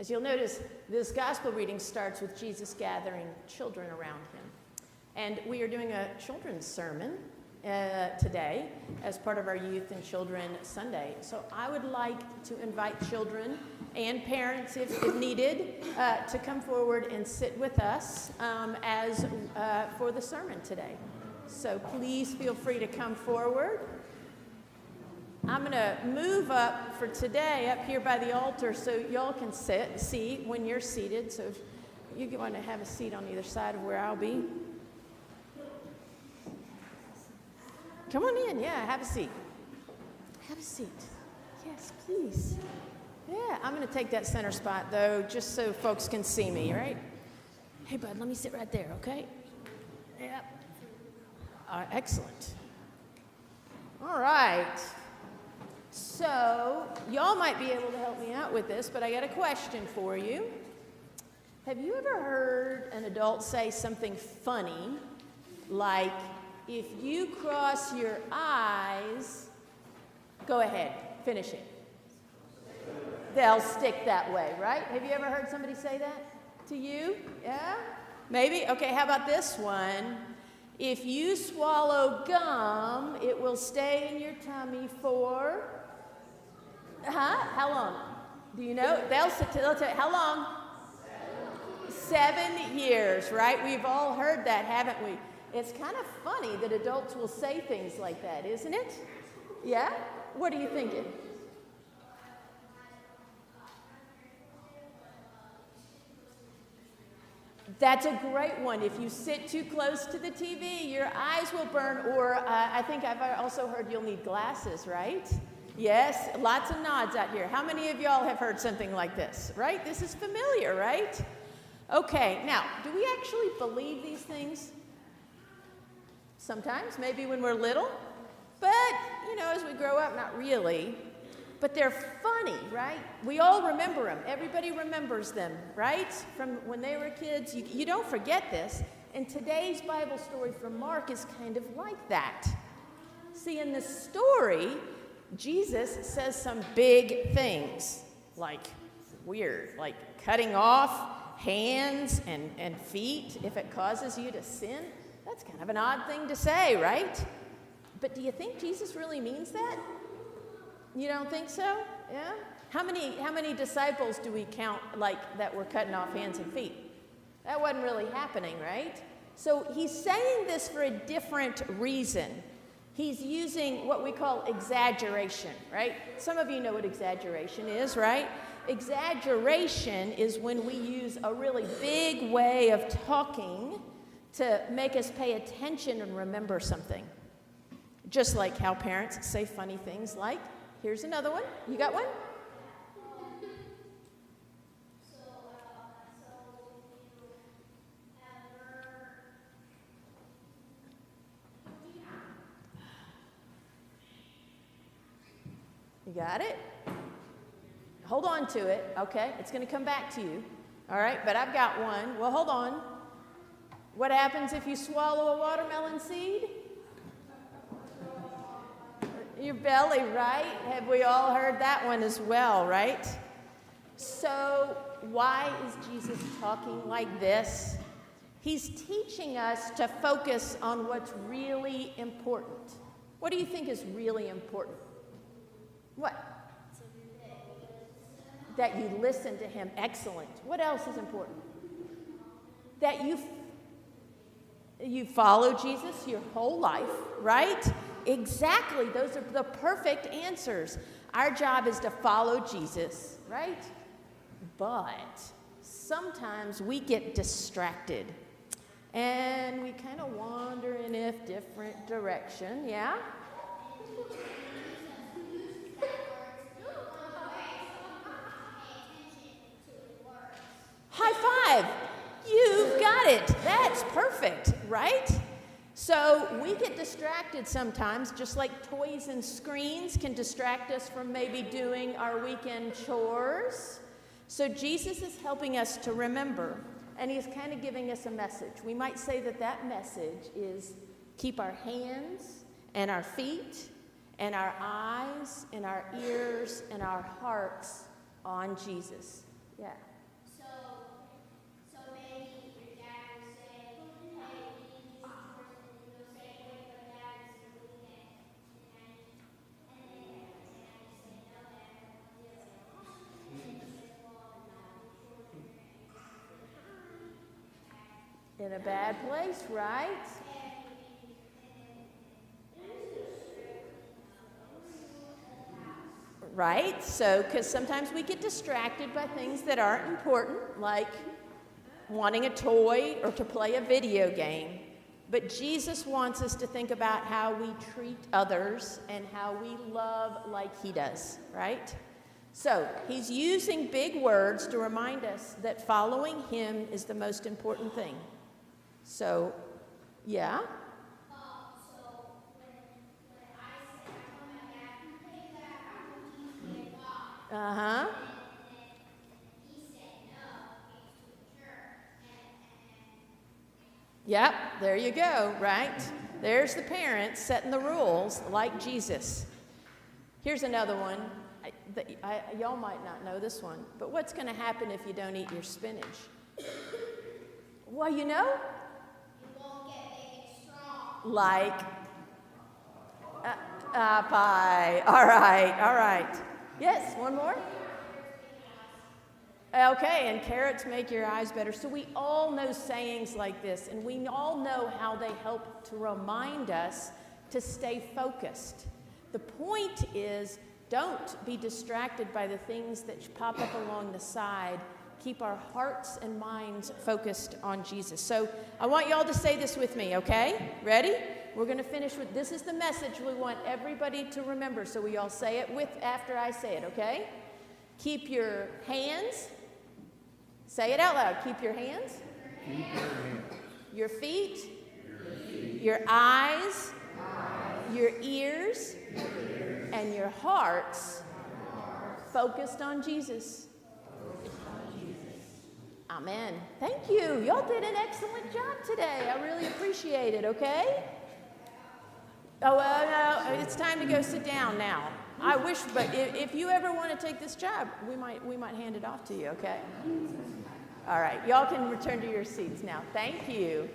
As you'll notice, this gospel reading starts with Jesus gathering children around him. And we are doing a children's sermon today as part of our Youth and Children Sunday. So I would like to invite children and parents, if needed, to come forward and sit with us for the sermon today. So please feel free to come forward. I'm going to move up for today up here by the altar so y'all can see when you're seated. So if you want to have a seat on either side of where I'll be. Come on in. Yeah, have a seat. Have a seat. Yes, please. Yeah, I'm going to take that center spot, though, just so folks can see me, right? Hey, bud, let me sit right there, okay? Yep. Excellent. All right. So, y'all might be able to help me out with this, but I got a question for you. Have you ever heard an adult say something funny, like, if you cross your eyes, go ahead, finish it. They'll stick that way, right? Have you ever heard somebody say that to you? Yeah? Maybe? Okay, how about this one? If you swallow gum, it will stay in your tummy for... How long? Do you know? They'll tell you, how long? 7 years, right? We've all heard that, haven't we? It's kind of funny that adults will say things like that, isn't it? Yeah? What are you thinking? That's a great one. If you sit too close to the TV, your eyes will burn, or I think I've also heard you'll need glasses, right? Yes, lots of nods out here. How many of y'all have heard something like this, right? This is familiar, right? Okay, now, do we actually believe these things? Sometimes, maybe when we're little, but, as we grow up, not really. But they're funny, right? We all remember them. Everybody remembers them, right? From when they were kids. You don't forget this. And today's Bible story from Mark is kind of like that. See, in the story, Jesus says some big things, like weird, like cutting off hands and feet if it causes you to sin. That's kind of an odd thing to say, right? But do you think Jesus really means that? You don't think so? Yeah? How many disciples do we count like that were cutting off hands and feet? That wasn't really happening, right? So he's saying this for a different reason. He's using what we call exaggeration, right? Some of you know what exaggeration is, right? Exaggeration is when we use a really big way of talking to make us pay attention and remember something. Just like how parents say funny things like, here's another one. You got one? You got it? Hold on to it, okay? It's going to come back to you, all right? But I've got one. Well, hold on. What happens if you swallow a watermelon seed? Your belly, right? Have we all heard that one as well, right? So why is Jesus talking like this? He's teaching us to focus on what's really important. What do you think is really important? What? That you listen to him. Excellent. What else is important? That you follow Jesus your whole life, right? Exactly. Those are the perfect answers. Our job is to follow Jesus, right? But sometimes we get distracted and we kind of wander in a different direction, yeah? High five. You've got it. That's perfect, right? So we get distracted sometimes, just like toys and screens can distract us from maybe doing our weekend chores. So Jesus is helping us to remember, and he's kind of giving us a message. We might say that message is keep our hands and our feet and our eyes and our ears and our hearts on Jesus. Yeah. In a bad place, right? Right? So, because sometimes we get distracted by things that aren't important, like wanting a toy or to play a video game. But Jesus wants us to think about how we treat others and how we love like he does, right? So, he's using big words to remind us that following him is the most important thing. So, yeah? Uh-huh. Yep, there you go, right? There's the parents setting the rules like Jesus. Here's another one. Y'all might not know this one, but what's going to happen if you don't eat your spinach? Well, you know? You won't get big and strong. Like pie. All right. Yes, one more? Okay, and carrots make your eyes better. So we all know sayings like this, and we all know how they help to remind us to stay focused. The point is, don't be distracted by the things that pop up along the side. Keep our hearts and minds focused on Jesus. So I want y'all to say this with me, okay? Ready? We're going to finish with, this is the message we want everybody to remember. So we all say it after I say it, okay? Keep your hands. Say it out loud. Keep your hands. Keep your hands. Your feet. Your eyes. Your ears. And your hearts focused on Jesus. Amen. Thank you. Y'all did an excellent job today. I really appreciate it, okay? Oh, well, no, it's time to go sit down now. I wish, but if you ever want to take this job, we might hand it off to you, okay? All right, y'all can return to your seats now. Thank you.